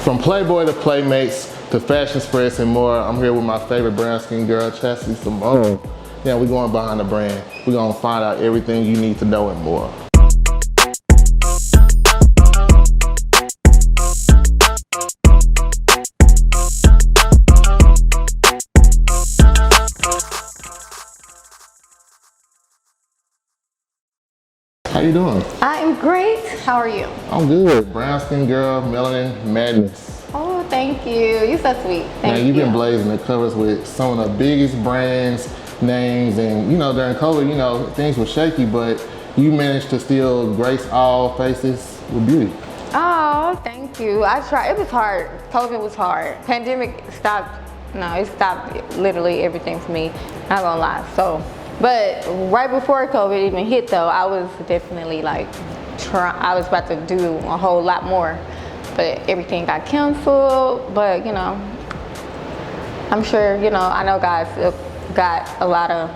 From Playboy to Playmates to Fashion Spreads and more, I'm here with my favorite brown skin girl, Chasity Samone. Now we're going behind the brand. We're gonna find out everything you need to know and more. How you doing? I'm great. How are you? I'm good. Brown skin girl, melanin madness. Oh, thank you. You're so sweet. Thank you. You've been blazing the covers with some of the biggest brands, names, and during COVID, things were shaky, but you managed to still grace all faces with beauty. Oh, thank you. I tried. It was hard. COVID was hard. Pandemic stopped. No, it stopped literally everything for me. Not gonna lie. But right before COVID even hit though, I was definitely like I was about to do a whole lot more, but everything got canceled. But I'm sure, I know guys got a lot of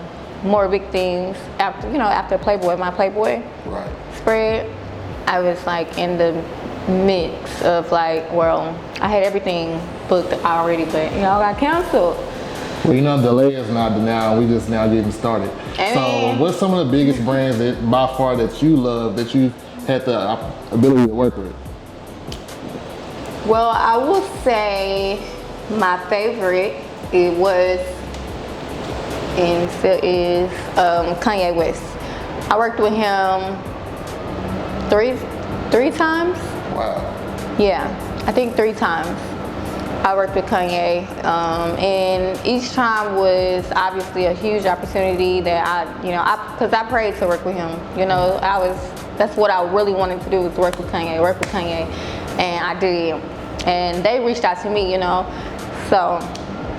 more big things after Playboy, my Playboy spread. I was like in the mix of I had everything booked already, but got canceled. Well, delay is not denial. We just now getting started. So what's some of the biggest brands that by far that you love, that you had the ability to work with? Well, I will say my favorite, it was and still is Kanye West. I worked with him three times. Wow. Yeah, I think 3 times. I worked with Kanye, and each time was obviously a huge opportunity that because I prayed to work with him. That's what I really wanted to do, was work with Kanye, and I did. And they reached out to me, so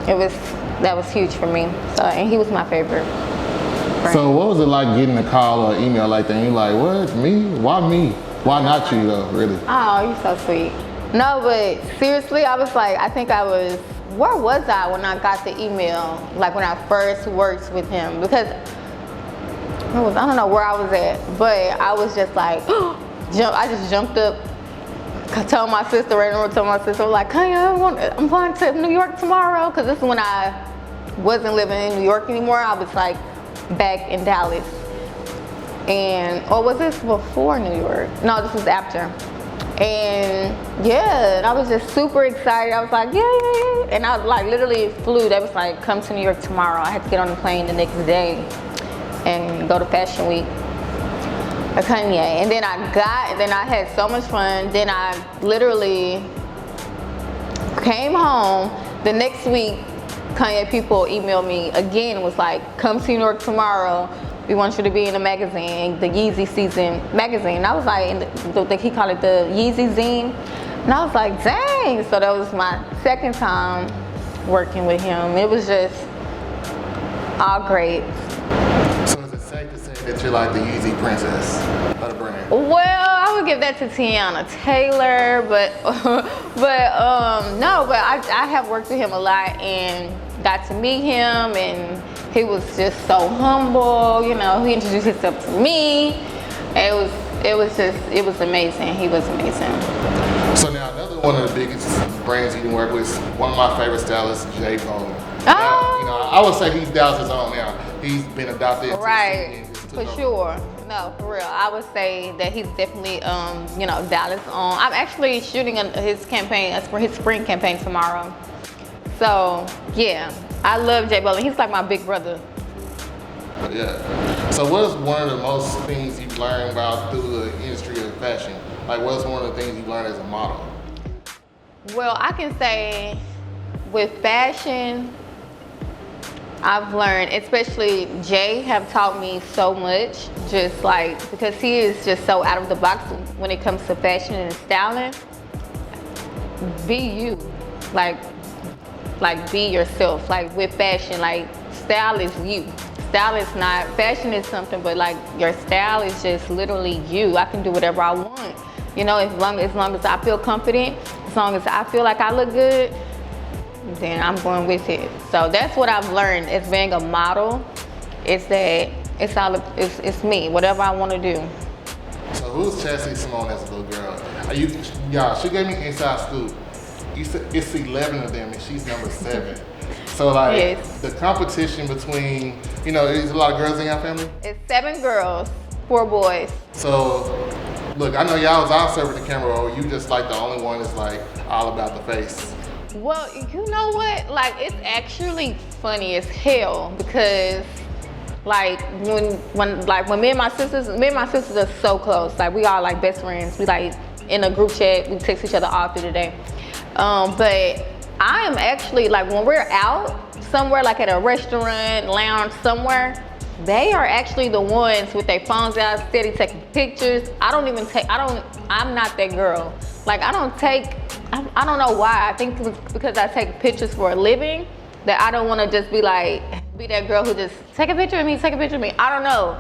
that was huge for me. So, and he was my favorite brand. So what was it like getting a call or email like that? And you're like, what, me? Why me? Why not you though, really? Oh, you're so sweet. No, but seriously, I was like, where was I when I got the email? Like when I first worked with him, because I don't know where I was at, but I was just like, I just jumped up, told my sister, like, hey, I'm flying to New York tomorrow, because this is when I wasn't living in New York anymore. I was like back in Dallas. Or was this before New York? No, this was after. And yeah, I was just super excited. I was like, yeah. And I was like, literally flew. They was like, come to New York tomorrow. I had to get on the plane the next day and go to Fashion Week at Kanye. And then I had so much fun. Then I literally came home. The next week, Kanye people emailed me again and was like, come to New York tomorrow. We want you to be in the magazine, the Yeezy Season magazine. And I was like, he called it the Yeezy Zine. And I was like, dang. So that was my second time working with him. It was just all great. So is it safe to say that you're like the Yeezy princess of the brand? Well, I would give that to Tiana Taylor, but I have worked with him a lot and got to meet him, and he was just so humble, he introduced himself to me. It was amazing. He was amazing. So now another one of the biggest brands you can work with, one of my favorite stylists, J. Cole. Oh. Now, I would say he's Dallas' own now. He's been adopted. Right, for sure. No, for real. I would say that he's definitely, Dallas' own. I'm actually shooting his campaign, his spring campaign tomorrow. So, yeah, I love J. Balvin. He's like my big brother. Yeah. So what is one of the most things you've learned about through the industry of fashion? Like, what's one of the things you've learned as a model? Well, I can say with fashion, I've learned, especially Jay have taught me so much, just because he is just so out of the box when it comes to fashion and styling. Be you. Be yourself, with fashion, style is you. Style is not, fashion is something, but your style is just literally you. I can do whatever I want. As long as I feel confident, as long as I feel like I look good, then I'm going with it. So that's what I've learned as being a model, is that it's me, whatever I want to do. So who's Chasity Samone as a little girl? Y'all, she gave me inside scoop. it's 11 of them, and she's number 7. So like Yes. the competition between, you know, there's a lot of girls in your family. It's 7 girls, 4 boys. So look, I know y'all was out serving the camera, or you just like the only one that's like all about the face. Well, you know what? Like, it's actually funny as hell because, like, when me and my sisters are so close. Like, we all like best friends. We like in a group chat. We text each other all through the day. But I am actually like when we're out somewhere, like at a restaurant, lounge somewhere. They are actually the ones with their phones out, steady taking pictures. I'm not that girl. Like, I don't know why. I think it's because I take pictures for a living that I don't want to just be that girl who just take a picture of me. I don't know.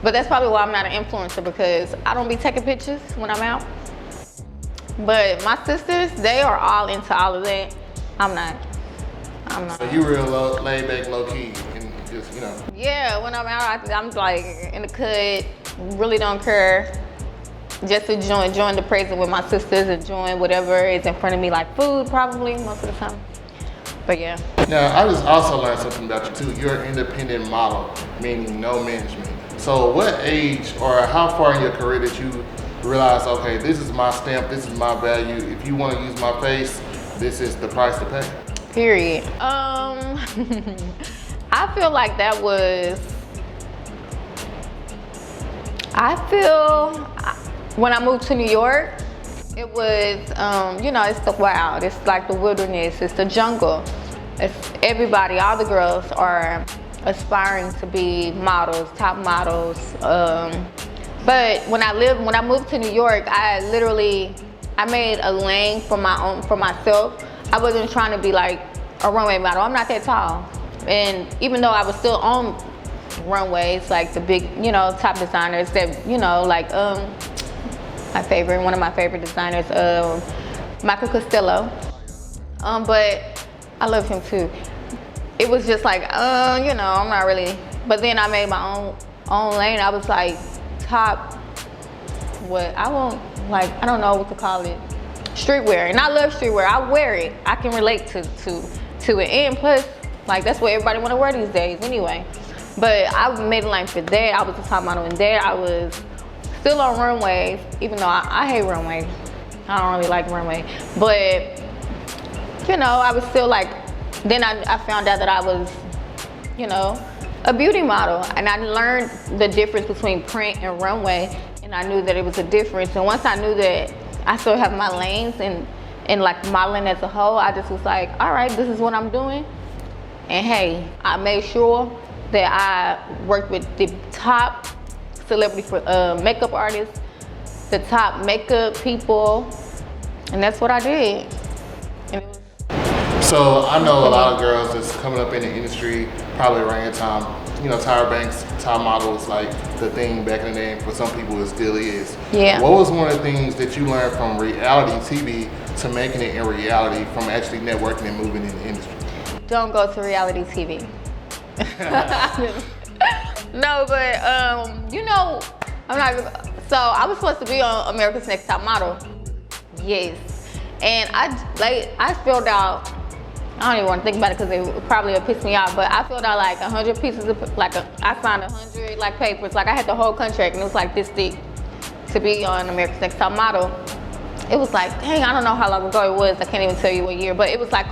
But that's probably why I'm not an influencer, because I don't be taking pictures when I'm out. But my sisters, they are all into all of that. I'm not. So you real laid back, low key, and just, you know. Yeah, when I'm out, I'm like in the cut, really don't care. Just enjoying the present with my sisters, enjoying whatever is in front of me, like food probably most of the time. But yeah. Now, I just also learned something about you too. You're an independent model, meaning no management. So what age or how far in your career did you realize, okay, this is my stamp, this is my value. If you want to use my face, this is the price to pay? Period. I feel like that was, when I moved to New York, it was, you know, it's the wild. It's like the wilderness. It's the jungle. It's everybody, all the girls are aspiring to be models, top models. But when I moved to New York, I made a lane for myself. I wasn't trying to be like a runway model. I'm not that tall. And even though I was still on runways, like the big, you know, top designers that, you know, like one of my favorite designers, Michael Costello. But I love him too. It was just like, you know, I'm not really. But then I made my own lane. I was like top, I don't know what to call it. Streetwear, and I love streetwear. I wear it. I can relate to it, and plus, like that's what everybody want to wear these days, anyway. But I made a line for that. I was the top model in that. I was still on runways, even though I hate runways. I don't really like runway, but you know, I was still like. Then I found out that I was, you know, a beauty model, and I learned the difference between print and runway, and I knew that it was a difference. And once I knew that I still have my lanes and like modeling as a whole, I just was like, all right, this is what I'm doing. And hey, I made sure that I worked with the top celebrity makeup artists, the top makeup people, and that's what I did. And it was so I know a lot of girls that's coming up in the industry, probably around your time. You know, Tyra Banks, top models, like the thing back in the day. For some people, it still is. Yeah. What was one of the things that you learned from reality TV to making it in reality, from actually networking and moving in the industry? Don't go to reality TV. No, but you know, I'm not. So I was supposed to be on America's Next Top Model. Yes, and I filled out. I don't even want to think about it because it probably would piss me off, but I filled out like 100 pieces of, I signed 100 like papers, like I had the whole contract, and it was like this thick to be on America's Next Top Model. It was like, dang, I don't know how long ago it was. I can't even tell you what year, but it was like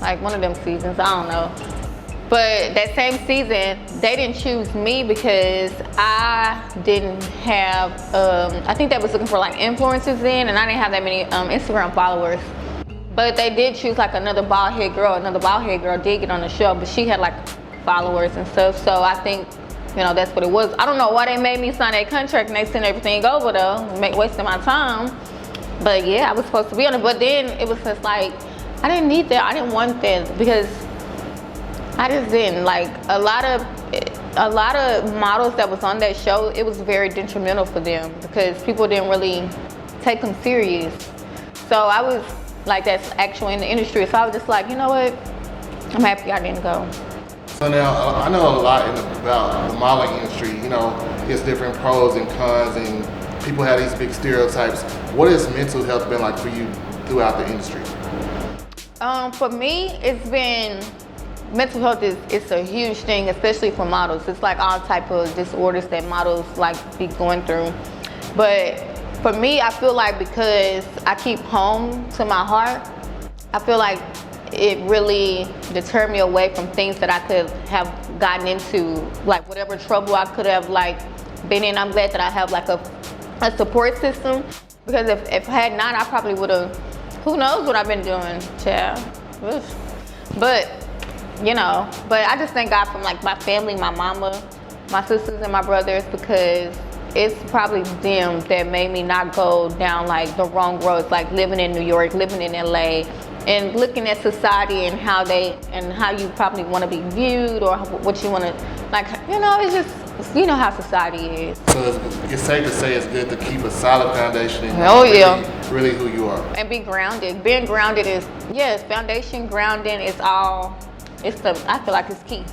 like one of them seasons, I don't know. But that same season, they didn't choose me because I didn't have, I think they was looking for like influencers then, and I didn't have that many Instagram followers. But they did choose like another bald head girl. Another bald head girl did get on the show, but she had like followers and stuff. So I think, you know, that's what it was. I don't know why they made me sign that contract and they sent everything over though, wasting my time. But yeah, I was supposed to be on it. But then it was just like, I didn't need that. I didn't want that because I just didn't. Like a lot of models that was on that show, it was very detrimental for them because people didn't really take them serious. So I was like, that's actually in the industry. So I was just like, you know what? I'm happy I didn't go. So now, I know a lot about the modeling industry. You know, there's different pros and cons, and people have these big stereotypes. What has mental health been like for you throughout the industry? For me, it's been mental health it's a huge thing, especially for models. It's like all type of disorders that models like be going through. But for me, I feel like because I keep home to my heart, I feel like it really deterred me away from things that I could have gotten into, like whatever trouble I could have like been in. I'm glad that I have like a support system, because if I had not, I probably would have, who knows what I've been doing, child. Oof. But you know, but I just thank God for like my family, my mama, my sisters and my brothers, because it's probably them that made me not go down like the wrong roads, like living in New York, living in LA, and looking at society and how you probably want to be viewed, or what you want to, like, you know, it's just, you know how society is. So it's safe to say it's good to keep a solid foundation and really who you are. And be grounded. Being grounded is, yes, foundation, grounding is all, I feel like it's key.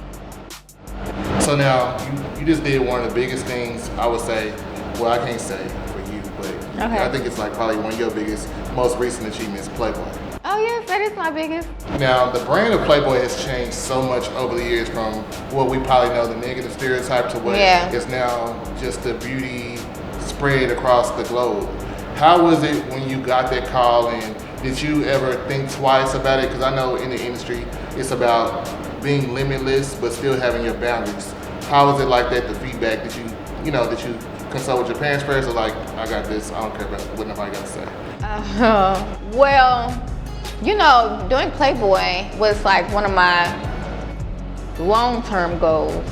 So now, you just did one of the biggest things, I would say, well, I can't say for you, but okay. I think it's like probably one of your biggest, most recent achievements, Playboy. Oh yes, that is my biggest. Now, the brand of Playboy has changed so much over the years, from what we probably know, the negative stereotype, to what is now just the beauty spread across the globe. How was it when you got that call, and did you ever think twice about it? Because I know in the industry, it's about being limitless, but still having your boundaries. How was it like that, the feedback? Did you consult with your parents first, or like, I got this, I don't care about what nobody got to say? Well, you know, doing Playboy was like one of my long-term goals.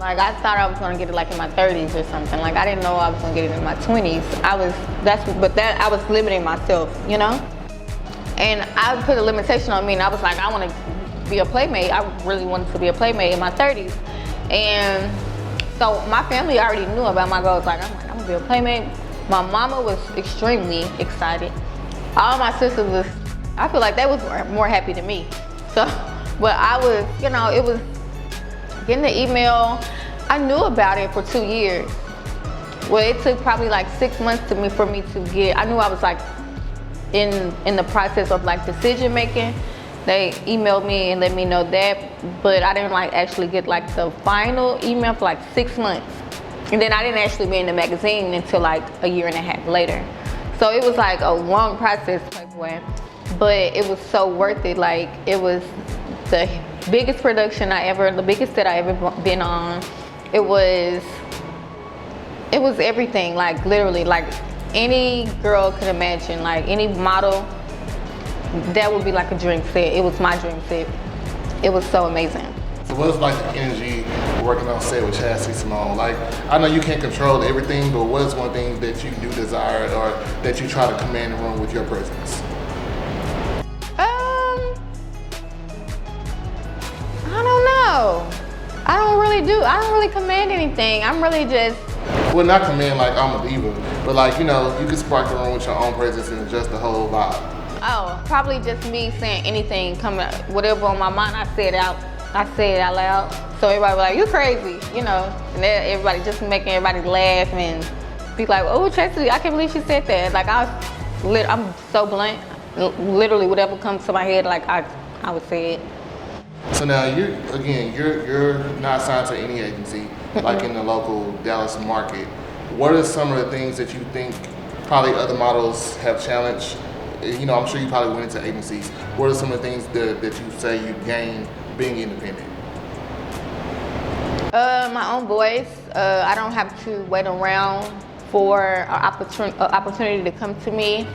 Like, I thought I was gonna get it like in my 30s or something. Like, I didn't know I was gonna get it in my 20s. I was limiting myself, you know? And I put a limitation on me, and I was like, I wanna be a playmate. I really wanted to be a playmate in my 30s. And so my family already knew about my goals. Like, I'm gonna be a playmate. My mama was extremely excited. All my sisters was, I feel like they was more happy than me. So, but I was, you know, it was getting the email. I knew about it for 2 years. Well, it took probably like 6 months for me to get, I knew I was like in the process of like decision making. They emailed me and let me know that, but I didn't like actually get like the final email for like 6 months. And then I didn't actually be in the magazine until like a year and a half later. So it was like a long process, Playboy, but it was so worth it. Like, it was the biggest production the biggest that I ever been on. It was everything, like literally, like any girl could imagine, like any model, that would be like a dream set. It was my dream set. It was so amazing. So what's like the energy working on set with Chasity Samone? Like, I know you can't control everything, but what is one thing that you do desire, or that you try to command the room with your presence? I don't know. I don't really command anything. I'm really just, well, not command like I'm a diva, but like, you know, you can spark the room with your own presence and adjust the whole vibe. oh, probably just me saying anything, coming, whatever on my mind, I say it out loud. So everybody was like, you crazy, you know, and everybody just making everybody laugh and be like, oh, Chasity, I can't believe she said that. Like, I'm so blunt. Literally, whatever comes to my head, like I would say it. So now you're not signed to any agency, like in the local Dallas market. What are some of the things that you think probably other models have challenged? You know, I'm sure you probably went into agencies. What are some of the things that you say you gained being independent? My own voice. I don't have to wait around for an opportunity to come to me.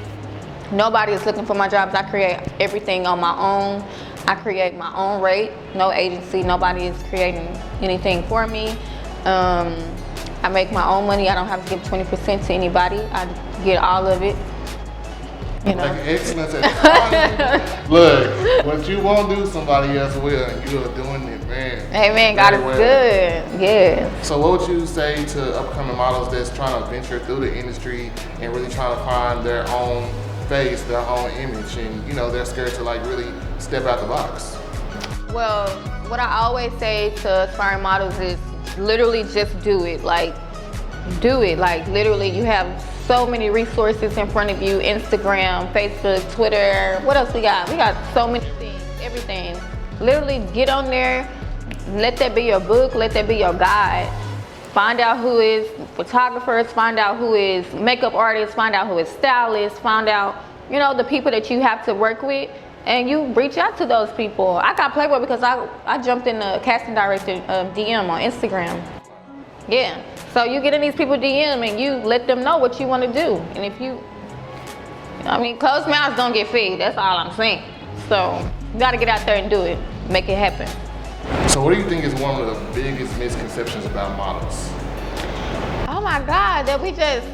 Nobody is looking for my jobs. I create everything on my own. I create my own rate. No agency, nobody is creating anything for me. I make my own money. I don't have to give 20% to anybody. I get all of it. You know. Like excellence at look, what you won't do, somebody else will, and you are doing it, man. Hey man, God is good. Yeah. So what would you say to upcoming models that's trying to venture through the industry and really trying to find their own face, their own image, and you know, they're scared to like really step out the box? Well, what I always say to aspiring models is literally just do it. Like, do it. Like, literally, you have so many resources in front of you. Instagram, Facebook, Twitter. What else we got? We got so many things, everything. Literally get on there. Let that be your book. Let that be your guide. Find out who is photographers. Find out who is makeup artists. Find out who is stylists. Find out, you know, the people that you have to work with. And you reach out to those people. I got Playboy because I jumped in the casting director DM on Instagram. Yeah. So you get in these people DM and you let them know what you want to do. And if you, I mean, closed mouths don't get fed. That's all I'm saying. So you got to get out there and do it. Make it happen. So what do you think is one of the biggest misconceptions about models? Oh my God, that we just,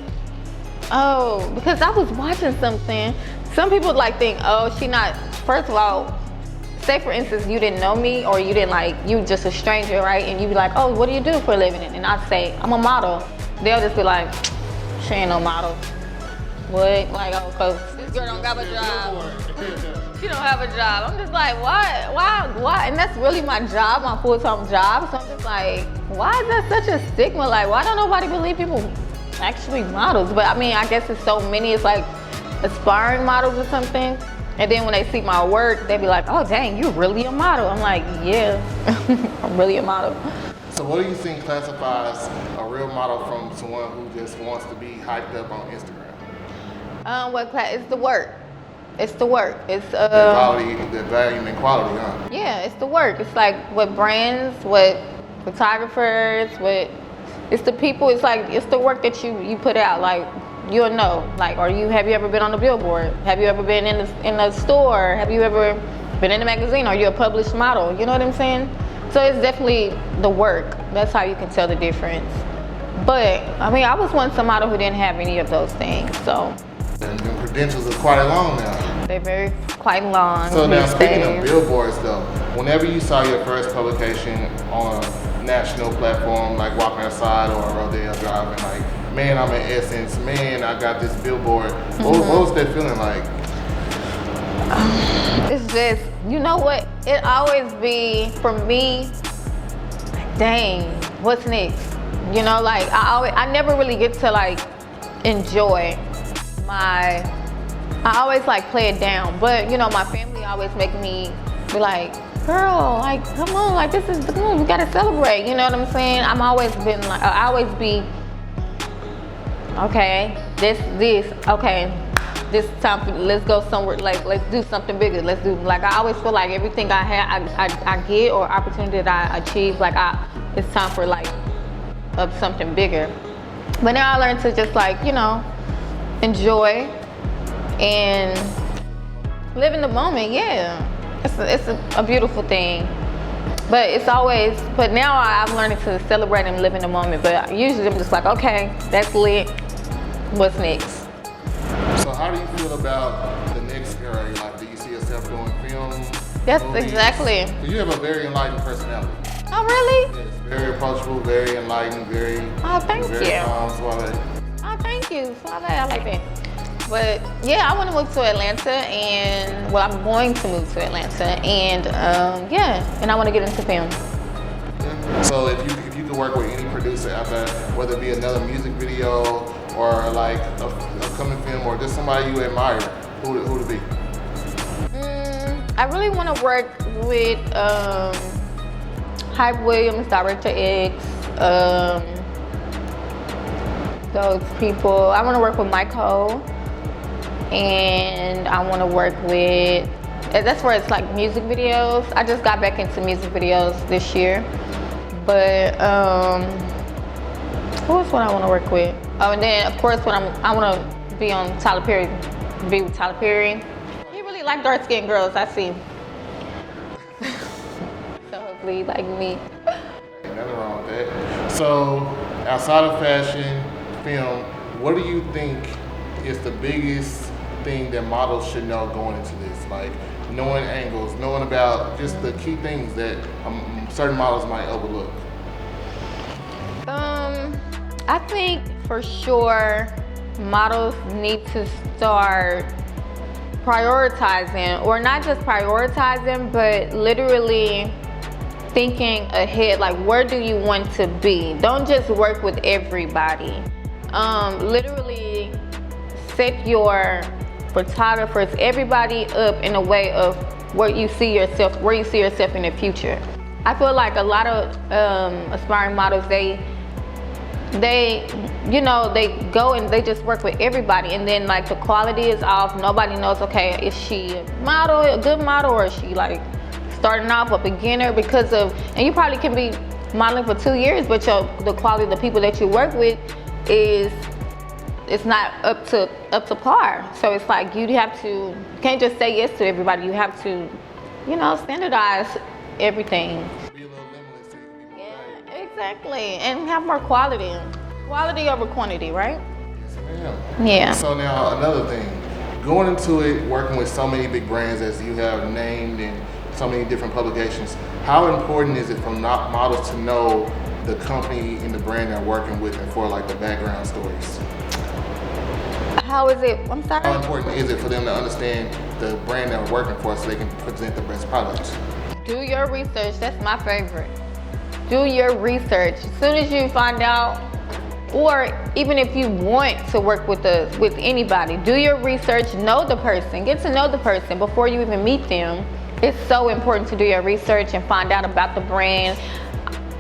because I was watching something. Some people like think, oh, she not, first of all, say for instance, you didn't know me or you didn't like, you just a stranger, right? And you be like, oh, what do you do for a living? And I say, I'm a model. They'll just be like, she ain't no model. What? Like, oh, cause this girl don't have a job. She don't have a job. I'm just like, why? And that's really my job, my full-time job. So I'm just like, why is that such a stigma? Like, why don't nobody believe people actually models? But I mean, I guess it's so many, it's like aspiring models or something. And then when they see my work, they be like, oh dang, you really a model. I'm like, yeah, I'm really a model. So what do you think classifies a real model from someone who just wants to be hyped up on Instagram? It's the work. It's the work. It's the quality, the value and quality, huh? Yeah, it's the work. It's like what brands, what photographers, what it's the people. It's like it's the work that you put out. Like you'll know. Like, have you ever been on the billboard? Have you ever been in the store? Have you ever been in a magazine? Are you a published model? You know what I'm saying? So it's definitely the work. That's how you can tell the difference. But I mean, I was once a model who didn't have any of those things. So. And the credentials are quite long now. They're quite long. So now speaking of billboards though, whenever you saw your first publication on a national platform like Walking Outside or Rodeo Drive and like, man, I'm in Essence, man, I got this billboard. What was that feeling like? It's just, you know what? It always be, for me, dang, what's next? You know, like I never really get to like enjoy I always like play it down, but you know, my family always make me be like, girl, like, come on, like this is, come on, we gotta celebrate, you know what I'm saying? I always be, okay, this time, let's go somewhere, like, let's do something bigger, like, I always feel like everything I get or opportunity that I achieve, like, it's time for like, something bigger. But now I learned to just like, you know, enjoy and live in the moment. Yeah, it's a beautiful thing. But now I'm learning to celebrate and live in the moment. But usually I'm just like, okay, that's lit. What's next? So how do you feel about the next era? Like, do you see yourself doing films? Yes, movies? exactly. You have a very enlightened personality. Oh, really? Yes, very approachable, very enlightened, very. Oh, thank you. Calm, Suave. Oh, thank you. Suave, I like that. But yeah, I want to move to Atlanta, and well, I'm going to move to Atlanta, and and I want to get into film. Yeah. So if you could work with any producer out there, whether it be another music video or like a upcoming film or just somebody you admire, who would it be? I really want to work with Hype Williams, Director X, those people. I want to work with Michael, and I want to work with, that's where it's like music videos. I just got back into music videos this year, but who else would I want to work with? Oh, and then of course I want to be on Tyler Perry, be with Tyler Perry. He really like dark skinned girls, I see. So hopefully he like me. Ain't nothing wrong with that. So outside of fashion, film, what do you think is the biggest thing that models should know going into this? Like knowing angles, knowing about just the key things that certain models might overlook. I think for sure models need to start prioritizing, or not just prioritizing, but literally thinking ahead, like where do you want to be? Don't just work with everybody. Literally set your photographers, everybody up in a way of where you see yourself in the future. I feel like a lot of aspiring models, they go and they just work with everybody, and then like the quality is off. Nobody knows, okay, is she a model, a good model, or is she like starting off a beginner? And you probably can be modeling for 2 years, but the quality of the people that you work with it's not up to par. So it's like you can't just say yes to everybody. You have to, standardize everything. Be a little limitless so you can be more valuable. Yeah, exactly, and have more quality. Quality over quantity, right? Yes, ma'am. Yeah. So now another thing, going into it, working with so many big brands as you have named and so many different publications, how important is it for models to know the company and the brand they're working with and for like the background stories? How is it? I'm sorry? How important is it for them to understand the brand they're working for so they can present the best products? Do your research. That's my favorite. Do your research. As soon as you find out, or even if you want to work with anybody, do your research, know the person, get to know the person before you even meet them. It's so important to do your research and find out about the brand.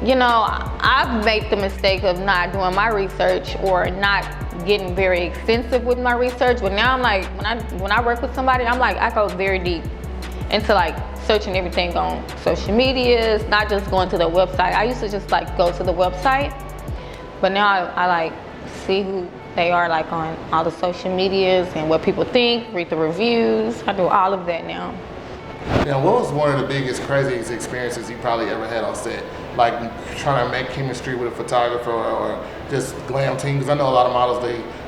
I've made the mistake of not doing my research or not getting very extensive with my research, but now I'm like, when I work with somebody, I'm like, I go very deep into like searching everything on social medias, not just going to the website. I used to just like go to the website, but now I like see who they are like on all the social medias and what people think, read the reviews. I do all of that now. Now, what was one of the biggest, craziest experiences you probably ever had on set? Like trying to make chemistry with a photographer or just glam team? Because I know a lot of models,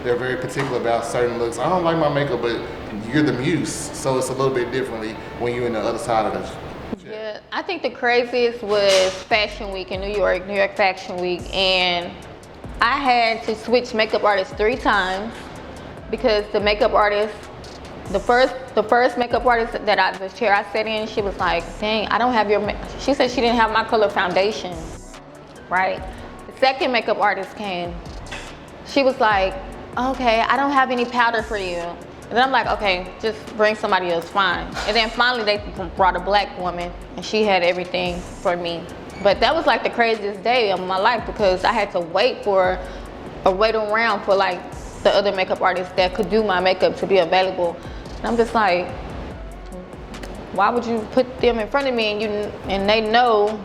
they're very particular about certain looks. I don't like my makeup, but you're the muse, so it's a little bit differently when you're in the other side of the. Yeah, I think the craziest was Fashion Week in New York Fashion Week, and I had to switch makeup artists 3 times because the makeup artist, the first makeup artist the chair I sat in, she was like, dang, I don't have she said she didn't have my color foundation, right? The second makeup artist came. She was like, okay, I don't have any powder for you. And then I'm like, okay, just bring somebody else, fine. And then finally they brought a black woman and she had everything for me. But that was like the craziest day of my life because I had to wait around for like the other makeup artists that could do my makeup to be available. And I'm just like, why would you put them in front of me and they know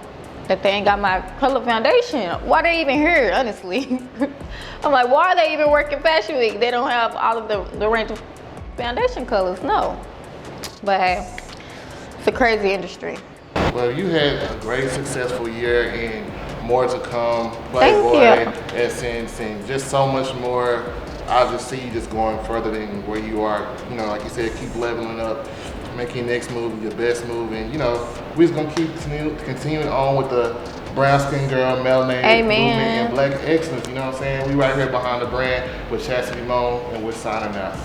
that they ain't got my color foundation? Why they even here, honestly? I'm like, why are they even working Fashion Week? They don't have all of the range of foundation colors, no. But hey, it's a crazy industry. Well, you had a great, successful year and more to come. Playboy, Essence, and just so much more. I just see you just going further than where you are. Like you said, keep leveling up, make your next move your best move, and we're just gonna keep continuing on with the brown skin girl, melanated movement, and black excellence. You know what I'm saying? We right here behind the brand with Chasity Samone, and we're signing out.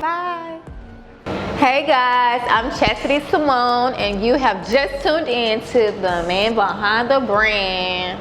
Bye. Hey guys, I'm Chasity Samone, and you have just tuned in to the man behind the brand.